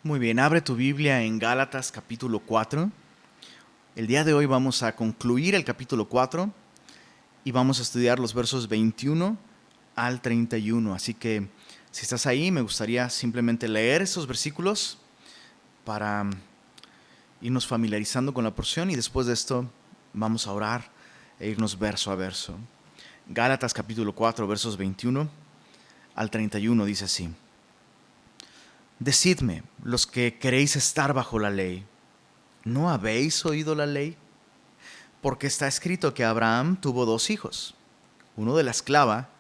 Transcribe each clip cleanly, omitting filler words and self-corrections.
Muy bien, abre tu Biblia en Gálatas capítulo 4. El día de hoy vamos a concluir el capítulo 4 y vamos a estudiar los versos 21 al 31. Así que si estás ahí, me gustaría simplemente leer estos versículos para irnos familiarizando con la porción y después de esto vamos a orar e irnos verso a verso. Gálatas capítulo 4, versos 21 al 31 dice así. Decidme, los que queréis estar bajo la ley, ¿no habéis oído la ley? Porque está escrito que Abraham tuvo dos hijos, uno de la esclava,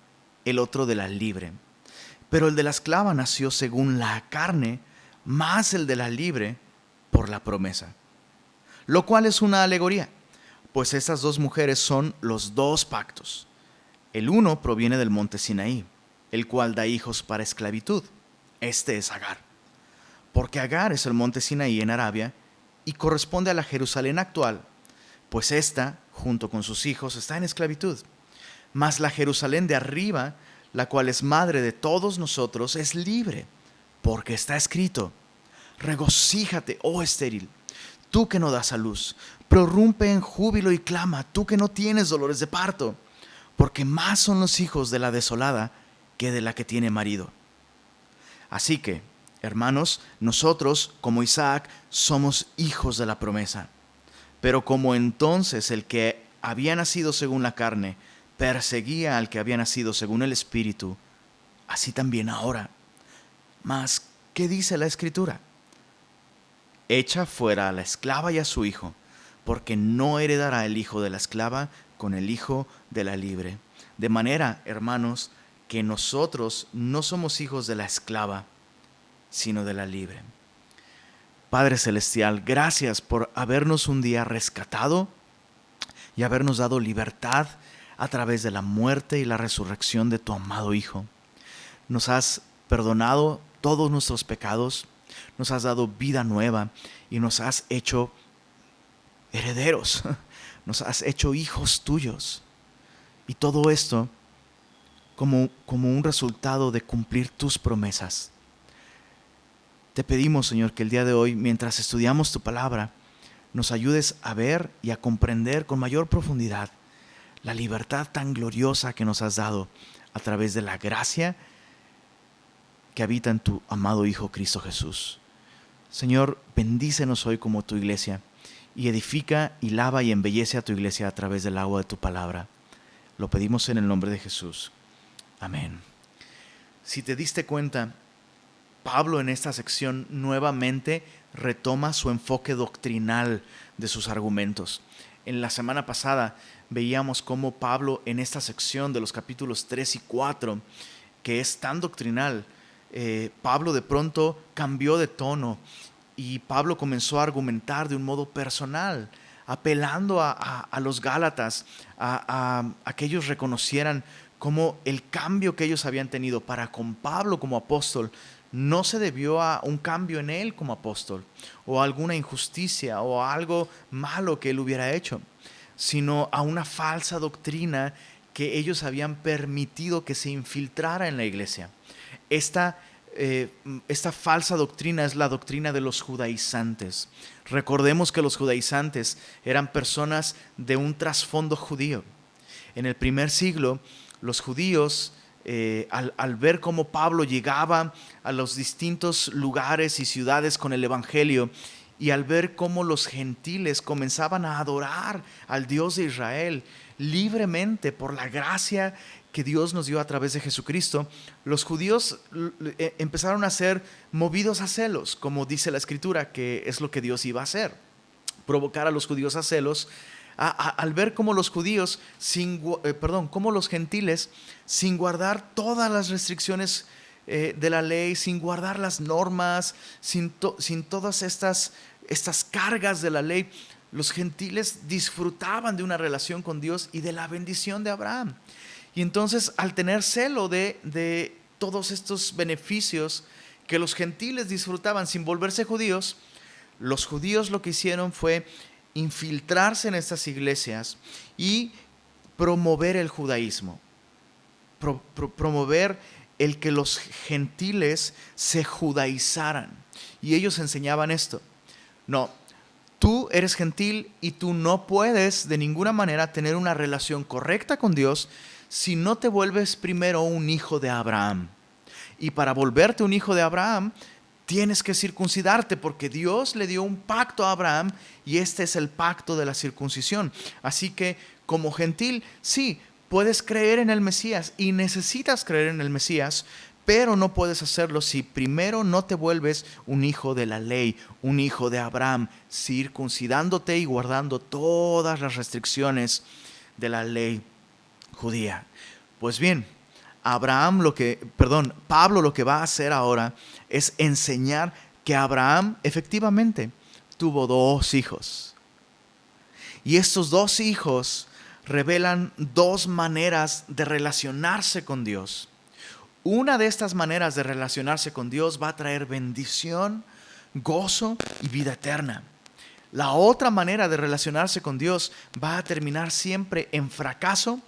el otro de la libre. Pero el de la esclava nació según la carne, más el de la libre por la promesa. Lo cual es una alegoría, pues estas dos mujeres son los dos pactos. El uno proviene del monte Sinaí, el cual da hijos para esclavitud. Este es Agar. Porque Agar es el monte Sinaí en Arabia y corresponde a la Jerusalén actual, pues ésta, junto con sus hijos, está en esclavitud. Mas la Jerusalén de arriba, la cual es madre de todos nosotros, es libre, porque está escrito: regocíjate, oh estéril, tú que no das a luz, prorrumpe en júbilo y clama, tú que no tienes dolores de parto, porque más son los hijos de la desolada que de la que tiene marido. Así que, hermanos, nosotros, como Isaac, somos hijos de la promesa. Pero como entonces el que había nacido según la carne perseguía al que había nacido según el Espíritu, así también ahora. Mas, ¿qué dice la Escritura? Echa fuera a la esclava y a su hijo, porque no heredará el hijo de la esclava con el hijo de la libre. De manera, hermanos, que nosotros no somos hijos de la esclava, sino de la libre. Padre Celestial, gracias por habernos un día rescatado y habernos dado libertad a través de la muerte y la resurrección de tu amado Hijo. Nos has perdonado todos nuestros pecados, nos has dado vida nueva y nos has hecho herederos, nos has hecho hijos tuyos. Y todo esto como un resultado de cumplir tus promesas. Te pedimos, Señor, que el día de hoy, mientras estudiamos tu palabra, nos ayudes a ver y a comprender con mayor profundidad la libertad tan gloriosa que nos has dado a través de la gracia que habita en tu amado Hijo Cristo Jesús. Señor, bendícenos hoy como tu iglesia y edifica y lava y embellece a tu iglesia a través del agua de tu palabra. Lo pedimos en el nombre de Jesús. Amén. Si te diste cuenta, Pablo en esta sección nuevamente retoma su enfoque doctrinal de sus argumentos. En la semana pasada veíamos cómo Pablo en esta sección de los capítulos 3 y 4, que es tan doctrinal, Pablo de pronto cambió de tono y Pablo comenzó a argumentar de un modo personal, apelando a los Gálatas, a que ellos reconocieran cómo el cambio que ellos habían tenido para con Pablo como apóstol no se debió a un cambio en él como apóstol, o a alguna injusticia, o a algo malo que él hubiera hecho, sino a una falsa doctrina que ellos habían permitido que se infiltrara en la iglesia. Esta falsa doctrina es la doctrina de los judaizantes. Recordemos que los judaizantes eran personas de un trasfondo judío. En el primer siglo, los judíos, al ver cómo Pablo llegaba a los distintos lugares y ciudades con el evangelio, y al ver cómo los gentiles comenzaban a adorar al Dios de Israel libremente por la gracia que Dios nos dio a través de Jesucristo, los judíos empezaron a ser movidos a celos, como dice la Escritura, que es lo que Dios iba a hacer, provocar a los judíos a celos, al ver cómo los judíos, cómo los gentiles, sin guardar todas las restricciones de la ley, sin guardar las normas, sin todas estas cargas de la ley, los gentiles disfrutaban de una relación con Dios y de la bendición de Abraham. Y entonces, al tener celo de todos estos beneficios que los gentiles disfrutaban sin volverse judíos, los judíos lo que hicieron fue infiltrarse en estas iglesias y promover el judaísmo, promover el que los gentiles se judaizaran. y ellos enseñaban esto: no, tú eres gentil y tú no puedes de ninguna manera tener una relación correcta con Dios si no te vuelves primero un hijo de Abraham. Y para volverte un hijo de Abraham, tienes que circuncidarte, porque Dios le dio un pacto a Abraham y este es el pacto de la circuncisión. Así que como gentil, sí, puedes creer en el Mesías y necesitas creer en el Mesías, pero no puedes hacerlo si primero no te vuelves un hijo de la ley, un hijo de Abraham, circuncidándote y guardando todas las restricciones de la ley judía. Pues bien, Pablo lo que va a hacer ahora es enseñar que Abraham efectivamente tuvo dos hijos. Y estos dos hijos revelan dos maneras de relacionarse con Dios. Una de estas maneras de relacionarse con Dios va a traer bendición, gozo y vida eterna. La otra manera de relacionarse con Dios va a terminar siempre en fracaso,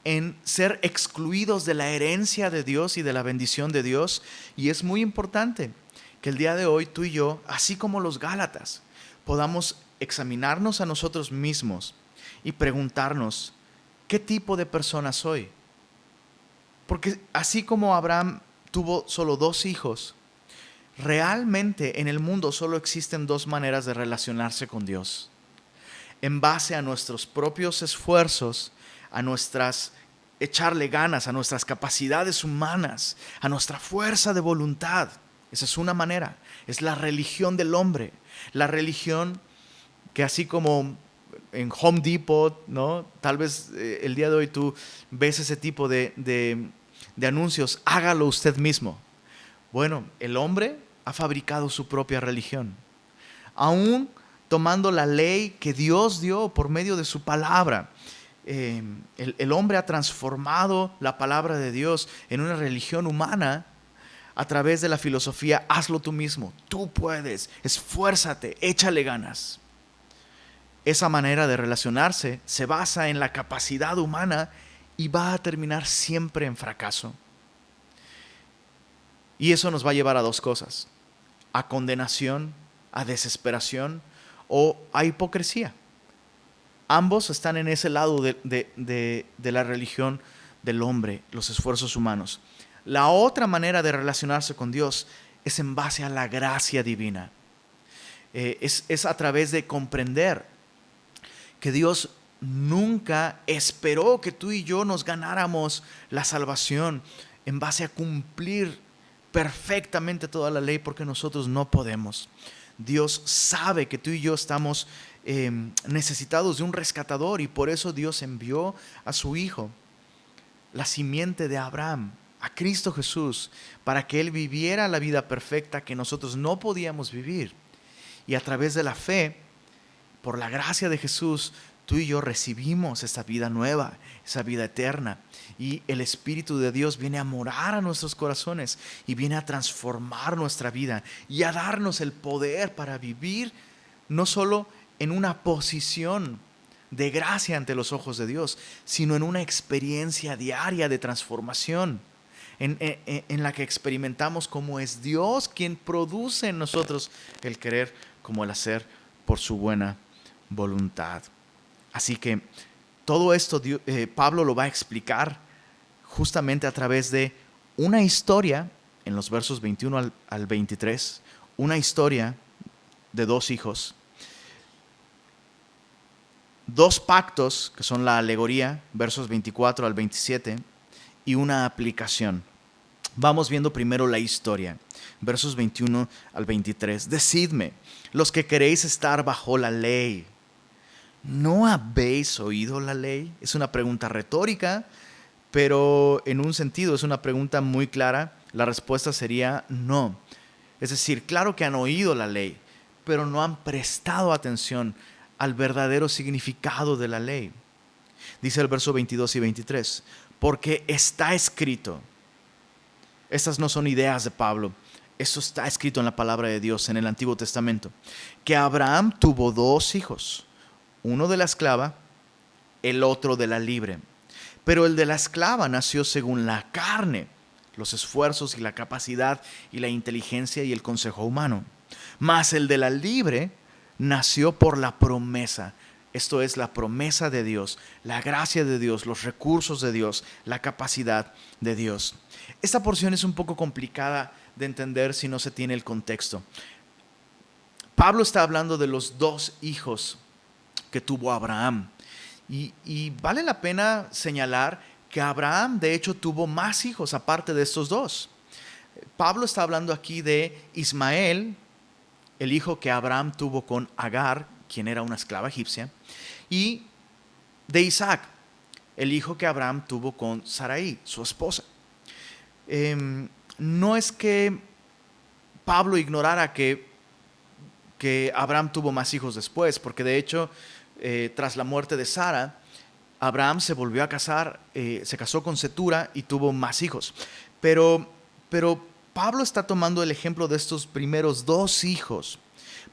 en ser excluidos de la herencia de Dios y de la bendición de Dios. Y es muy importante que el día de hoy tú y yo, así como los Gálatas, podamos examinarnos a nosotros mismos y preguntarnos: ¿qué tipo de persona soy? Porque así como Abraham tuvo solo dos hijos, realmente en el mundo solo existen dos maneras de relacionarse con Dios: en base a nuestros propios esfuerzos, a nuestras echarle ganas, a nuestras capacidades humanas, a nuestra fuerza de voluntad. Esa es una manera, es la religión del hombre, la religión que así como en Home Depot, ¿no? Tal vez el día de hoy tú ves ese tipo de anuncios: hágalo usted mismo. Bueno, el hombre ha fabricado su propia religión, aún tomando la ley que Dios dio por medio de su palabra. El hombre ha transformado la palabra de Dios en una religión humana a través de la filosofía: hazlo tú mismo, tú puedes, esfuérzate, échale ganas. Esa manera de relacionarse se basa en la capacidad humana y va a terminar siempre en fracaso. Y eso nos va a llevar a dos cosas: a condenación, a desesperación o a hipocresía. Ambos están en ese lado de la religión del hombre, los esfuerzos humanos. La otra manera de relacionarse con Dios es en base a la gracia divina. Es a través de comprender que Dios nunca esperó que tú y yo nos ganáramos la salvación en base a cumplir perfectamente toda la ley, porque nosotros no podemos. Dios sabe que tú y yo estamos necesitados de un rescatador, y por eso Dios envió a su Hijo, la simiente de Abraham, a Cristo Jesús, para que Él viviera la vida perfecta que nosotros no podíamos vivir. Y a través de la fe, por la gracia de Jesús, tú y yo recibimos esa vida nueva, esa vida eterna. Y el Espíritu de Dios viene a morar a nuestros corazones y viene a transformar nuestra vida y a darnos el poder para vivir no solo en una posición de gracia ante los ojos de Dios, sino en una experiencia diaria de transformación en la que experimentamos cómo es Dios quien produce en nosotros el querer como el hacer por su buena voluntad. Así que todo esto Pablo lo va a explicar justamente a través de una historia en los versos 21 al 23, una historia de dos hijos, dos pactos que son la alegoría, versos 24 al 27, y una aplicación. Vamos viendo primero la historia, versos 21 al 23. Decidme, los que queréis estar bajo la ley, ¿no habéis oído la ley? Es una pregunta retórica, pero en un sentido es una pregunta muy clara. La respuesta sería no. Es decir, claro que han oído la ley, pero no han prestado atención al verdadero significado de la ley. Dice el verso 22 y 23, porque está escrito. Estas no son ideas de Pablo, esto está escrito en la palabra de Dios en el Antiguo Testamento, que Abraham tuvo dos hijos, uno de la esclava, el otro de la libre. Pero el de la esclava nació según la carne, los esfuerzos y la capacidad y la inteligencia y el consejo humano. Mas el de la libre nació por la promesa. Esto es la promesa de Dios, la gracia de Dios, los recursos de Dios, la capacidad de Dios. Esta porción es un poco complicada de entender si no se tiene el contexto. Pablo está hablando de los dos hijos que tuvo Abraham. Y vale la pena señalar que Abraham de hecho tuvo más hijos aparte de estos dos. Pablo está hablando aquí de Ismael, el hijo que Abraham tuvo con Agar, quien era una esclava egipcia, y de Isaac, el hijo que Abraham tuvo con Sarai, su esposa. No es que Pablo ignorara que Abraham tuvo más hijos después, porque de hecho, tras la muerte de Sara, Abraham se volvió a casar, se casó con Cetura y tuvo más hijos. Pero Pablo está tomando el ejemplo de estos primeros dos hijos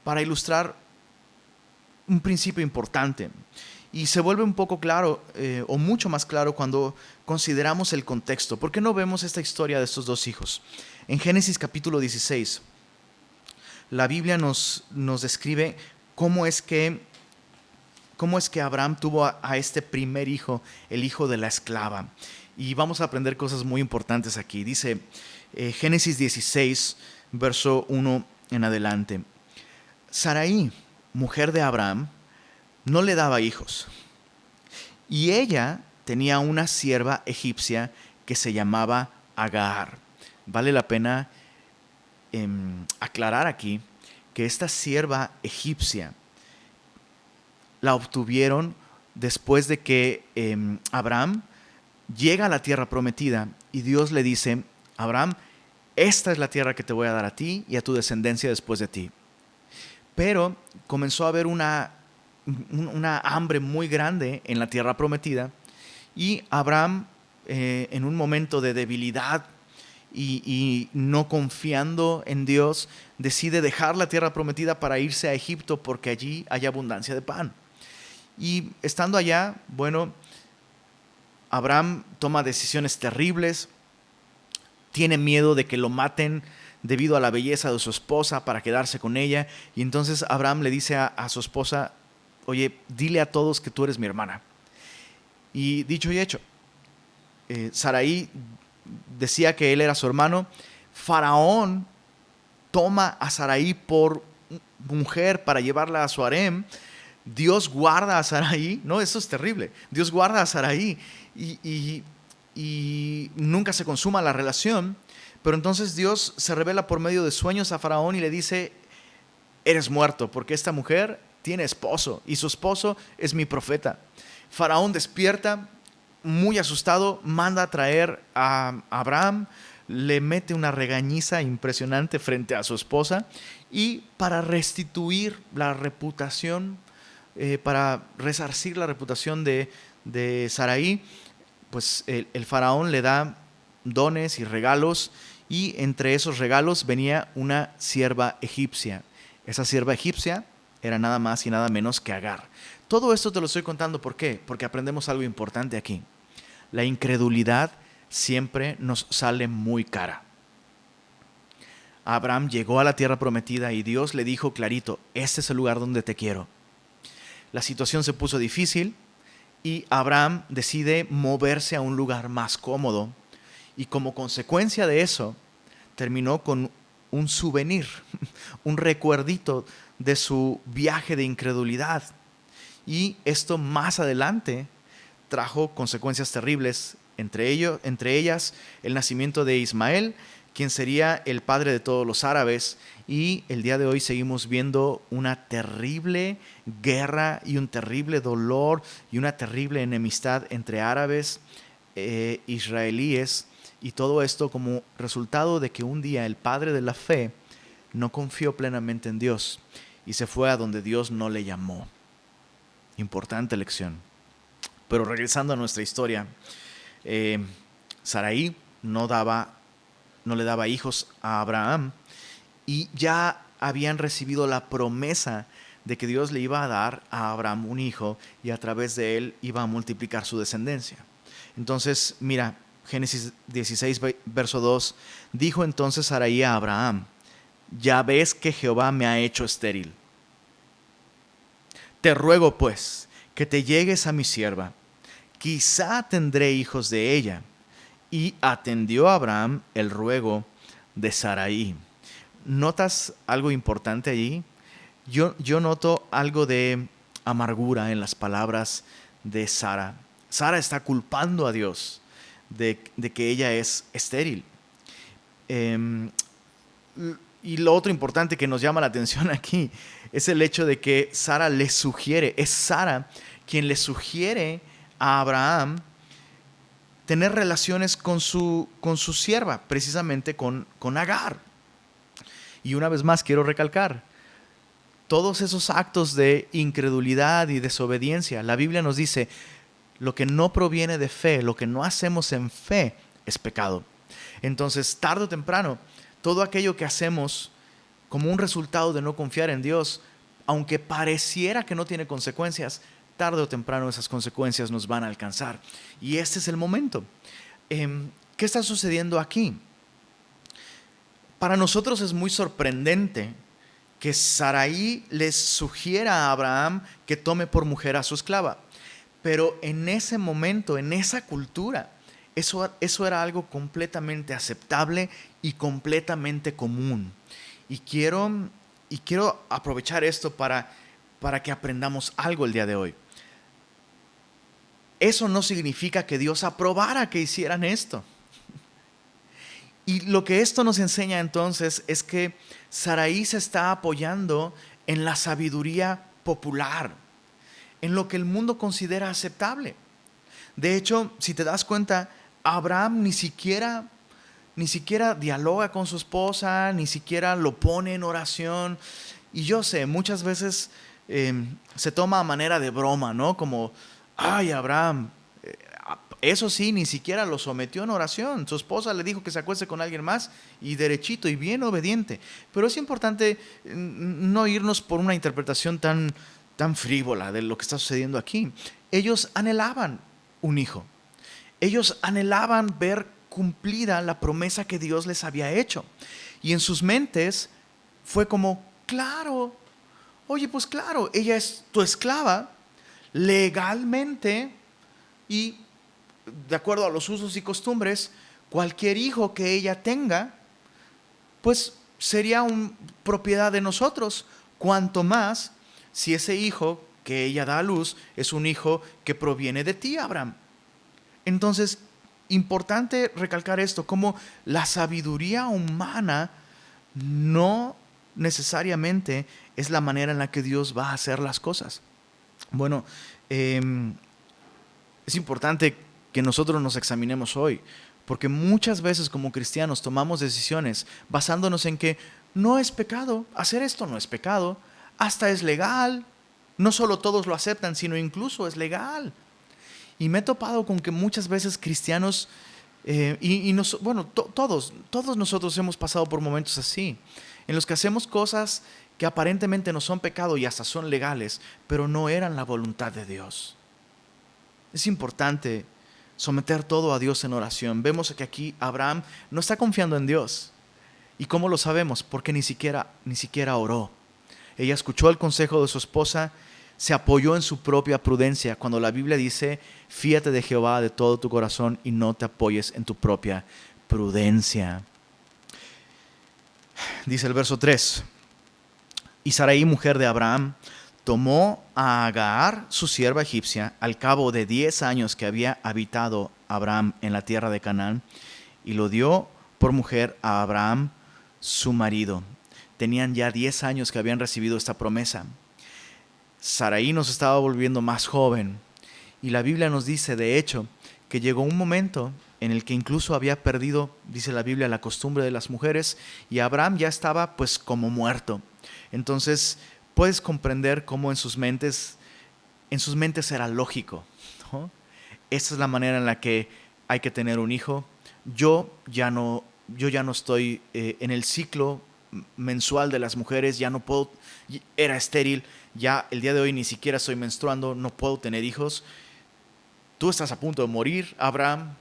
para ilustrar un principio importante. Y se vuelve un poco claro, o mucho más claro, cuando consideramos el contexto. ¿Por qué no vemos esta historia de estos dos hijos? En Génesis capítulo 16, la Biblia nos describe cómo es que Abraham tuvo a este primer hijo, el hijo de la esclava. Y vamos a aprender cosas muy importantes aquí. Dice Génesis 16, verso 1 en adelante. Sarai, mujer de Abraham, no le daba hijos. Y ella tenía una sierva egipcia que se llamaba Agar. Vale la pena aclarar aquí que esta sierva egipcia la obtuvieron después de que Abraham llega a la tierra prometida y Dios le dice: Abraham, esta es la tierra que te voy a dar a ti y a tu descendencia después de ti. Pero comenzó a haber una hambre muy grande en la tierra prometida y Abraham, en un momento de debilidad y no confiando en Dios, decide dejar la tierra prometida para irse a Egipto porque allí hay abundancia de pan. Y estando allá, bueno, Abraham toma decisiones terribles, tiene miedo de que lo maten debido a la belleza de su esposa para quedarse con ella. Y entonces Abraham le dice a su esposa: oye, dile a todos que tú eres mi hermana. Y dicho y hecho, Sarai decía que él era su hermano. Faraón toma a Sarai por mujer para llevarla a su harem. Dios guarda a Sarai, no, eso es terrible. Dios guarda a Sarai y nunca se consuma la relación. Pero entonces Dios se revela por medio de sueños a Faraón y le dice: eres muerto porque esta mujer tiene esposo y su esposo es mi profeta. Faraón despierta muy asustado, manda a traer a Abraham, le mete una regañiza impresionante frente a su esposa y para restituir la reputación, para resarcir la reputación de Sarai, pues el faraón le da dones y regalos y entre esos regalos venía una sierva egipcia. Esa sierva egipcia era nada más y nada menos que Agar. Todo esto te lo estoy contando, ¿por qué? Porque aprendemos algo importante aquí. La incredulidad siempre nos sale muy cara. Abraham llegó a la tierra prometida y Dios le dijo clarito: este es el lugar donde te quiero. La situación se puso difícil y Abraham decide moverse a un lugar más cómodo y como consecuencia de eso terminó con un souvenir, un recuerdito de su viaje de incredulidad. Y esto más adelante trajo consecuencias terribles, entre ellas el nacimiento de Ismael, quien sería el padre de todos los árabes, y el día de hoy seguimos viendo una terrible guerra y un terrible dolor y una terrible enemistad entre árabes e israelíes, y todo esto como resultado de que un día el padre de la fe no confió plenamente en Dios y se fue a donde Dios no le llamó. Importante lección. Pero regresando a nuestra historia, Sarai no le daba hijos a Abraham y ya habían recibido la promesa de que Dios le iba a dar a Abraham un hijo y a través de él iba a multiplicar su descendencia. Entonces, mira, Génesis 16, verso 2, dijo entonces Sarai a Abraham, ya ves que Jehová me ha hecho estéril. Te ruego pues que te llegues a mi sierva, quizá tendré hijos de ella. Y atendió a Abraham el ruego de Sarai. ¿Notas algo importante allí? Yo noto algo de amargura en las palabras de Sara. Sara está culpando a Dios de que ella es estéril. Y lo otro importante que nos llama la atención aquí es el hecho de que Sara le sugiere, es Sara quien le sugiere a Abraham tener relaciones con su sierva, precisamente con Agar. Y una vez más quiero recalcar, todos esos actos de incredulidad y desobediencia, la Biblia nos dice, lo que no proviene de fe, lo que no hacemos en fe, es pecado. Entonces, tarde o temprano, todo aquello que hacemos como un resultado de no confiar en Dios, aunque pareciera que no tiene consecuencias, tarde o temprano esas consecuencias nos van a alcanzar. Y este es el momento. ¿Qué está sucediendo aquí? Para nosotros es muy sorprendente que Sarai les sugiera a Abraham que tome por mujer a su esclava. Pero en ese momento, en esa cultura, eso era algo completamente aceptable y completamente común. Y quiero aprovechar esto para que aprendamos algo el día de hoy. Eso no significa que Dios aprobara que hicieran esto. Y lo que esto nos enseña entonces es que Sarai se está apoyando en la sabiduría popular, en lo que el mundo considera aceptable. De hecho, si te das cuenta, Abraham ni siquiera dialoga con su esposa, ni siquiera lo pone en oración. Y yo sé, muchas veces se toma a manera de broma, ¿no? Como, ay, Abraham, eso sí, ni siquiera lo sometió en oración. Su esposa le dijo que se acueste con alguien más y derechito y bien obediente. Pero es importante no irnos por una interpretación tan frívola de lo que está sucediendo aquí. Ellos anhelaban un hijo. Ellos anhelaban ver cumplida la promesa que Dios les había hecho. Y en sus mentes fue como, claro, oye, pues claro, ella es tu esclava legalmente y de acuerdo a los usos y costumbres, cualquier hijo que ella tenga, pues sería propiedad de nosotros. Cuanto más si ese hijo que ella da a luz es un hijo que proviene de ti, Abraham. Entonces, importante recalcar esto, como la sabiduría humana no necesariamente es la manera en la que Dios va a hacer las cosas. Bueno, es importante que nosotros nos examinemos hoy, porque muchas veces como cristianos tomamos decisiones basándonos en que no es pecado, hacer esto no es pecado, hasta es legal, no solo todos lo aceptan, sino incluso es legal. Y me he topado con que muchas veces cristianos, todos nosotros hemos pasado por momentos así, en los que hacemos cosas que aparentemente no son pecado y hasta son legales, pero no eran la voluntad de Dios. Es importante someter todo a Dios en oración. Vemos que aquí Abraham no está confiando en Dios. ¿Y cómo lo sabemos? Porque ni siquiera oró. Ella escuchó el consejo de su esposa, se apoyó en su propia prudencia. Cuando la Biblia dice, fíate de Jehová de todo tu corazón y no te apoyes en tu propia prudencia. Dice el verso 3. Y Sarai, mujer de Abraham, tomó a Agar, su sierva egipcia, al cabo de 10 años que había habitado Abraham en la tierra de Canaán, y lo dio por mujer a Abraham, su marido. Tenían ya 10 años que habían recibido esta promesa. Sarai nos estaba volviendo más joven, y la Biblia nos dice, de hecho, que llegó un momento en el que incluso había perdido, dice la Biblia, la costumbre de las mujeres, y Abraham ya estaba pues como muerto. Entonces, puedes comprender cómo en sus mentes era lógico, ¿no? Esta es la manera en la que hay que tener un hijo. Yo ya no estoy en el ciclo mensual de las mujeres, ya no puedo, era estéril, ya el día de hoy ni siquiera estoy menstruando, no puedo tener hijos. Tú estás a punto de morir, Abraham.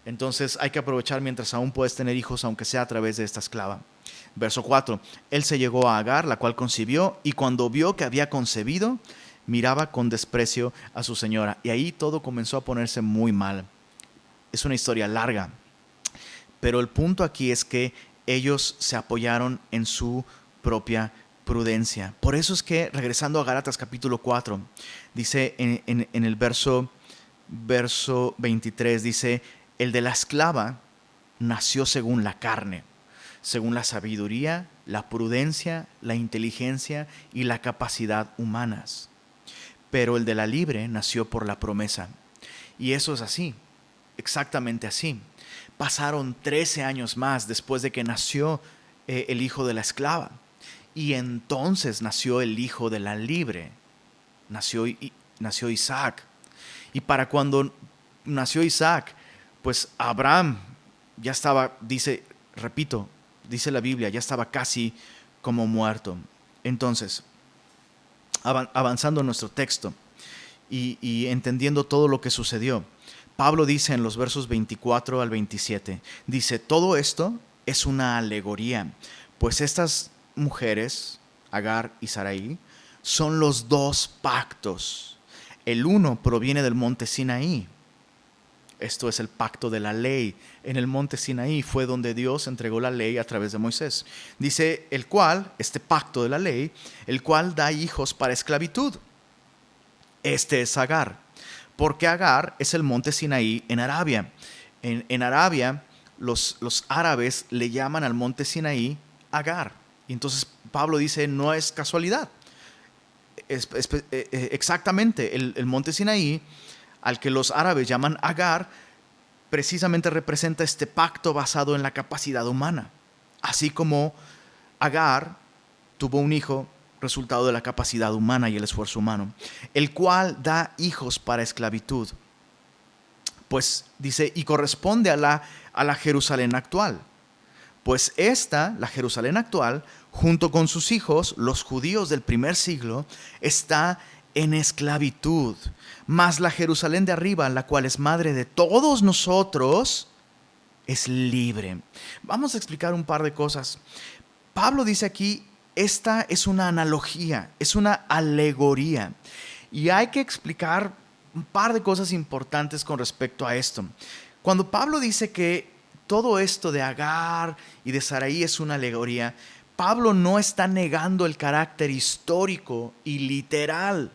Entonces hay que aprovechar mientras aún puedes tener hijos, aunque sea a través de esta esclava. Verso 4. Él se llegó a Agar, la cual concibió, y cuando vio que había concebido, miraba con desprecio a su señora. Y ahí todo comenzó a ponerse muy mal. Es una historia larga, pero el punto aquí es que ellos se apoyaron en su propia prudencia. Por eso es que, regresando a Gálatas capítulo 4, dice en el verso 23, dice, el de la esclava nació según la carne, según la sabiduría, la prudencia, la inteligencia y la capacidad humanas. Pero el de la libre nació por la promesa. Y eso es así, exactamente así. Pasaron 13 años más después de que nació el hijo de la esclava. Y entonces nació el hijo de la libre. Nació Isaac. Y para cuando nació Isaac, pues Abraham ya estaba, dice la Biblia, ya estaba casi como muerto. Entonces, avanzando en nuestro texto y entendiendo todo lo que sucedió, Pablo dice en los versos 24 al 27, dice, todo esto es una alegoría, pues estas mujeres, Agar y Sarai, son los dos pactos. El uno proviene del monte Sinaí. Esto es el pacto de la ley. En el monte Sinaí fue donde Dios entregó la ley a través de Moisés. Dice, el cual, este pacto de la ley, el cual da hijos para esclavitud. Este es Agar, porque Agar es el monte Sinaí en Arabia. En Arabia, los árabes le llaman al monte Sinaí Agar. Y entonces Pablo dice, no es casualidad. Exactamente, el monte Sinaí, al que los árabes llaman Agar, precisamente representa este pacto basado en la capacidad humana. Así como Agar tuvo un hijo resultado de la capacidad humana y el esfuerzo humano, el cual da hijos para esclavitud. Pues dice, y corresponde a la Jerusalén actual. Pues esta, la Jerusalén actual, junto con sus hijos, los judíos del primer siglo, está en esclavitud. Mas la Jerusalén de arriba, la cual es madre de todos nosotros, es libre. Vamos a explicar un par de cosas. Pablo dice aquí, esta es una analogía, es una alegoría. Y hay que explicar un par de cosas importantes con respecto a esto. Cuando Pablo dice que todo esto de Agar y de Sarai es una alegoría, Pablo no está negando el carácter histórico y literal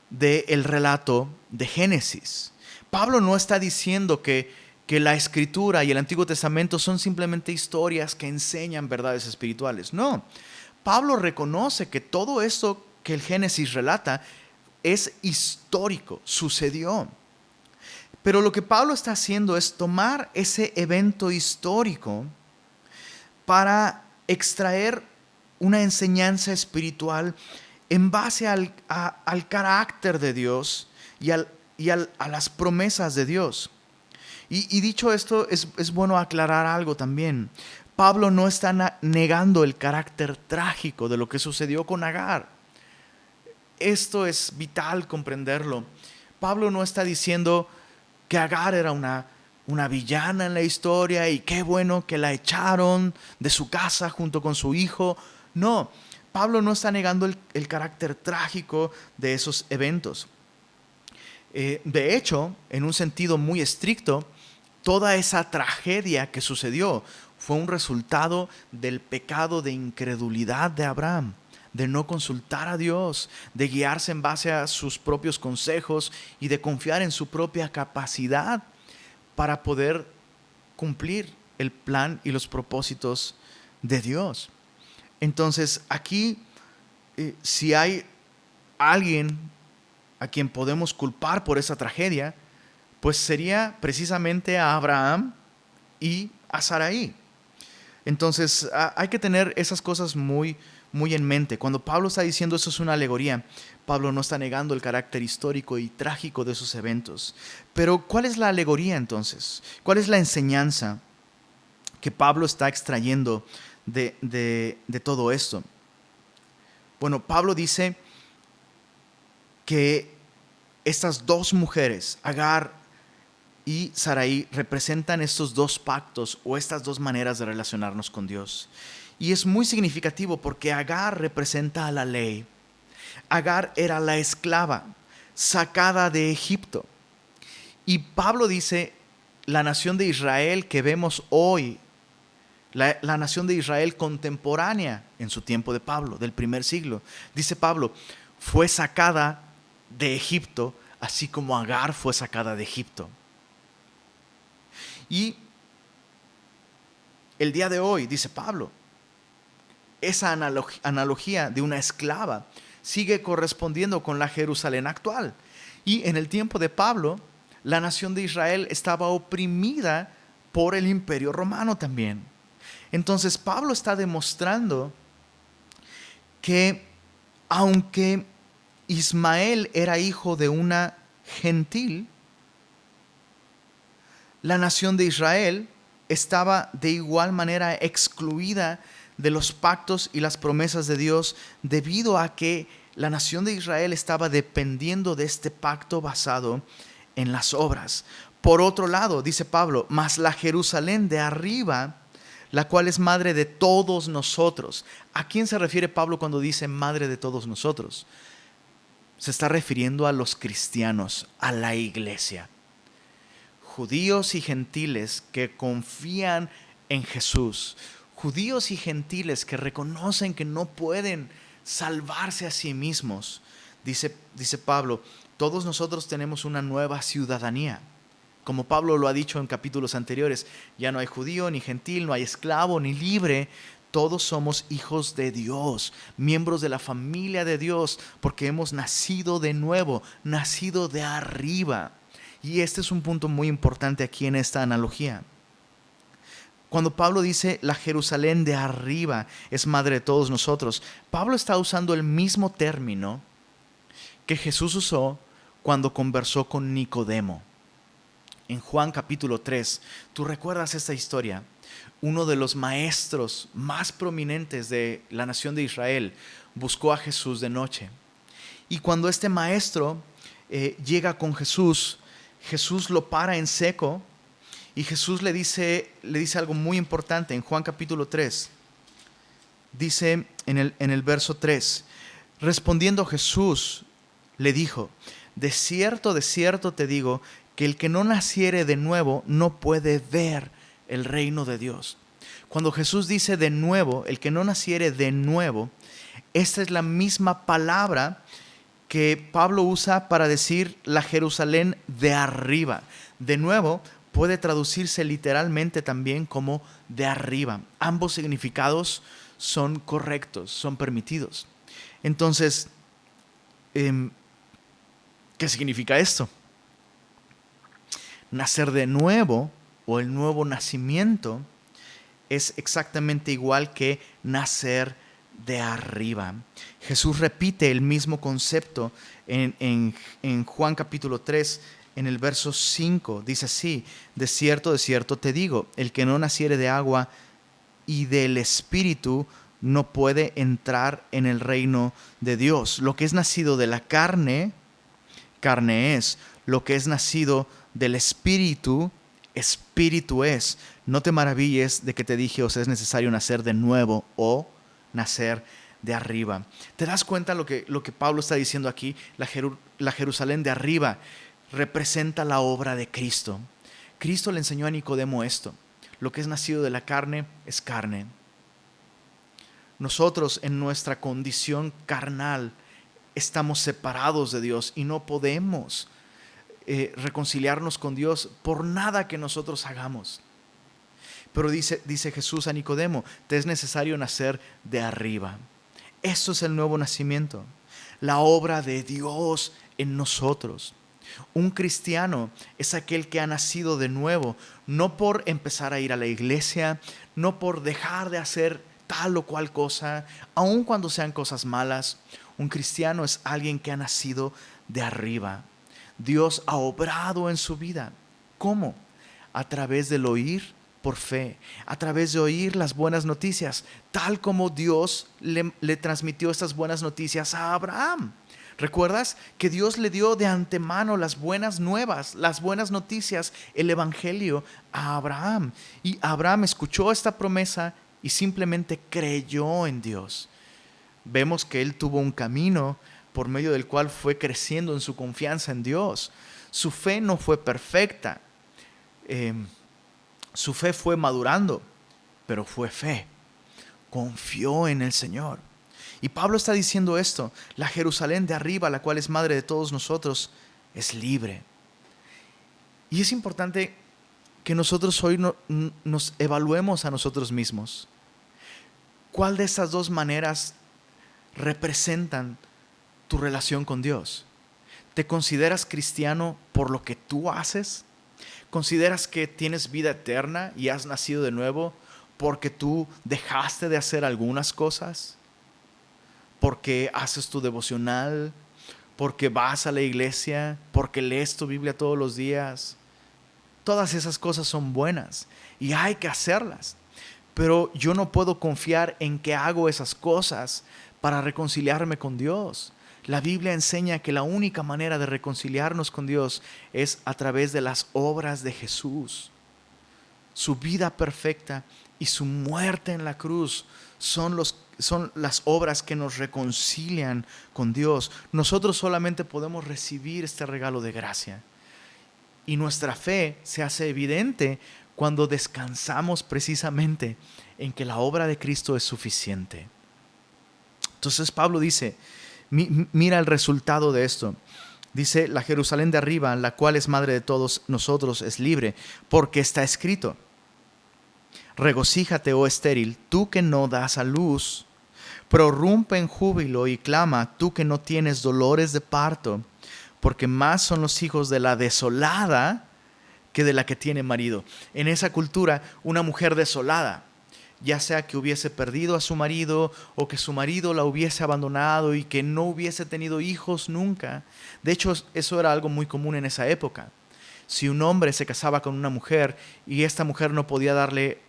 del relato de Génesis. Pablo no está diciendo que la Escritura y el Antiguo Testamento son simplemente historias que enseñan verdades espirituales. No, Pablo reconoce que todo esto que el Génesis relata es histórico, sucedió. Pero lo que Pablo está haciendo es tomar ese evento histórico para extraer una enseñanza espiritual en base al carácter de Dios y a las promesas de Dios. Y dicho esto, es bueno aclarar algo también. Pablo no está negando el carácter trágico de lo que sucedió con Agar. Esto es vital comprenderlo. Pablo no está diciendo que Agar era una villana en la historia y qué bueno que la echaron de su casa junto con su hijo. No, Pablo no está negando el carácter trágico de esos eventos. De hecho, en un sentido muy estricto, toda esa tragedia que sucedió fue un resultado del pecado de incredulidad de Abraham, de no consultar a Dios, de guiarse en base a sus propios consejos y de confiar en su propia capacidad para poder cumplir el plan y los propósitos de Dios. Entonces, aquí, si hay alguien a quien podemos culpar por esa tragedia, pues sería precisamente a Abraham y a Sarai. Entonces, hay que tener esas cosas muy en mente. Cuando Pablo está diciendo eso es una alegoría, Pablo no está negando el carácter histórico y trágico de esos eventos. Pero, ¿cuál es la alegoría entonces? ¿Cuál es la enseñanza que Pablo está extrayendo de todo esto? Bueno, Pablo dice que estas dos mujeres, Agar y Sarai representan estos dos pactos o estas dos maneras de relacionarnos con Dios. Y es muy significativo porque Agar representa a la ley. Agar era la esclava sacada de Egipto. Y Pablo dice, la nación de Israel que vemos hoy, la nación de Israel contemporánea en su tiempo de Pablo, del primer siglo, dice Pablo, fue sacada de Egipto, así como Agar fue sacada de Egipto. Y el día de hoy, dice Pablo, esa analogía de una esclava sigue correspondiendo con la Jerusalén actual. Y en el tiempo de Pablo, la nación de Israel estaba oprimida por el imperio romano también. Entonces Pablo está demostrando que aunque Ismael era hijo de una gentil, la nación de Israel estaba de igual manera excluida de los pactos y las promesas de Dios debido a que la nación de Israel estaba dependiendo de este pacto basado en las obras. Por otro lado, dice Pablo, mas la Jerusalén de arriba, la cual es madre de todos nosotros. ¿A quién se refiere Pablo cuando dice madre de todos nosotros? Se está refiriendo a los cristianos, a la iglesia. Judíos y gentiles que confían en Jesús. Judíos y gentiles que reconocen que no pueden salvarse a sí mismos. Dice Pablo, todos nosotros tenemos una nueva ciudadanía. Como Pablo lo ha dicho en capítulos anteriores, ya no hay judío ni gentil, no hay esclavo ni libre. Todos somos hijos de Dios, miembros de la familia de Dios, porque hemos nacido de nuevo, nacido de arriba. Y este es un punto muy importante aquí en esta analogía. Cuando Pablo dice la Jerusalén de arriba es madre de todos nosotros, Pablo está usando el mismo término que Jesús usó cuando conversó con Nicodemo. En Juan capítulo 3, ¿tú recuerdas esta historia? Uno de los maestros más prominentes de la nación de Israel buscó a Jesús de noche. Y cuando este maestro llega con Jesús, Jesús lo para en seco y Jesús le dice algo muy importante en Juan capítulo 3. Dice en el verso 3, respondiendo Jesús le dijo, de cierto te digo, que el que no naciere de nuevo no puede ver el reino de Dios. Cuando Jesús dice de nuevo, el que no naciere de nuevo, esta es la misma palabra que Pablo usa para decir la Jerusalén de arriba. De nuevo puede traducirse literalmente también como de arriba. Ambos significados son correctos, son permitidos. Entonces, ¿qué significa esto? Nacer de nuevo o el nuevo nacimiento es exactamente igual que nacer de arriba. Jesús repite el mismo concepto en Juan capítulo 3, en el verso 5. Dice así, de cierto te digo, el que no naciere de agua y del Espíritu no puede entrar en el reino de Dios. Lo que es nacido de la carne, carne es. Lo que es nacido del Espíritu, Espíritu es. No te maravilles de que te dije, os es necesario nacer de nuevo o nacer de arriba. ¿Te das cuenta lo que Pablo está diciendo aquí? La Jerusalén de arriba representa la obra de Cristo. Cristo le enseñó a Nicodemo esto. Lo que es nacido de la carne es carne. Nosotros en nuestra condición carnal estamos separados de Dios y no podemos reconciliarnos con Dios por nada que nosotros hagamos. Pero dice Jesús a Nicodemo, te es necesario nacer de arriba. Esto es el nuevo nacimiento, la obra de Dios en nosotros. Un cristiano es aquel que ha nacido de nuevo, no por empezar a ir a la iglesia, no por dejar de hacer tal o cual cosa, aun cuando sean cosas malas. Un cristiano es alguien que ha nacido de arriba. Dios ha obrado en su vida. ¿Cómo? A través del oír por fe, a través de oír las buenas noticias, tal como Dios le transmitió estas buenas noticias a Abraham. ¿Recuerdas que Dios le dio de antemano las buenas nuevas, las buenas noticias, el evangelio a Abraham? Y Abraham escuchó esta promesa y simplemente creyó en Dios. Vemos que él tuvo un camino por medio del cual fue creciendo en su confianza en Dios. Su fe no fue perfecta. Su fe fue madurando, pero fue fe. Confió en el Señor. Y Pablo está diciendo esto: la Jerusalén de arriba, la cual es madre de todos nosotros, es libre. Y es importante que nosotros hoy nos evaluemos a nosotros mismos. ¿Cuál de estas dos maneras representan tu relación con Dios? ¿Te consideras cristiano por lo que tú haces? ¿Consideras que tienes vida eterna y has nacido de nuevo porque tú dejaste de hacer algunas cosas? ¿Porque haces tu devocional? ¿Porque vas a la iglesia? ¿Porque lees tu Biblia todos los días? Todas esas cosas son buenas y hay que hacerlas. Pero yo no puedo confiar en que hago esas cosas para reconciliarme con Dios. La Biblia enseña que la única manera de reconciliarnos con Dios es a través de las obras de Jesús. Su vida perfecta y su muerte en la cruz son las obras que nos reconcilian con Dios. Nosotros solamente podemos recibir este regalo de gracia. Y nuestra fe se hace evidente cuando descansamos precisamente en que la obra de Cristo es suficiente. Entonces Pablo dice, mira el resultado de esto. Dice, la Jerusalén de arriba, la cual es madre de todos nosotros, es libre, porque está escrito: regocíjate, oh estéril, tú que no das a luz, prorrumpe en júbilo y clama, tú que no tienes dolores de parto, porque más son los hijos de la desolada que de la que tiene marido. En esa cultura, una mujer desolada, ya sea que hubiese perdido a su marido o que su marido la hubiese abandonado y que no hubiese tenido hijos nunca. De hecho, eso era algo muy común en esa época. Si un hombre se casaba con una mujer y esta mujer no podía darle